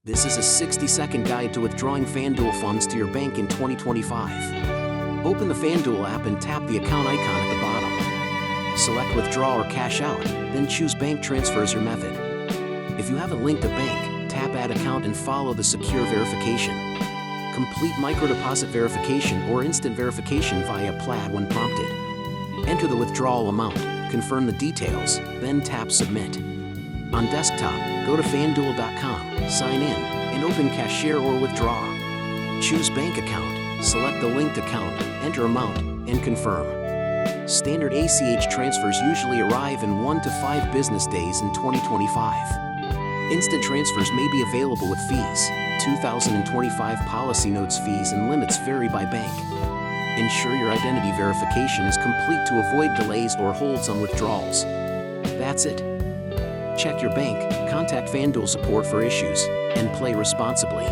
This is a 60-second guide to withdrawing FanDuel funds to your bank in 2025. Open the FanDuel app and tap the account icon at the bottom. Select withdraw or cash out, then choose bank transfer as your method. If you haven't linked a bank, tap add account and follow the secure verification. Complete micro-deposit verification or instant verification via Plaid when prompted. Enter the withdrawal amount, confirm the details, then tap submit. On desktop, go to FanDuel.com, sign in, and open cashier or withdraw. Choose bank account, select the linked account, enter amount, and confirm. Standard ACH transfers usually arrive in 1 to 5 business days in 2025. Instant transfers may be available with fees. 2025 policy notes fees and limits vary by bank. Ensure your identity verification is complete to avoid delays or holds on withdrawals. That's it. Check your bank, contact FanDuel support for issues, and play responsibly.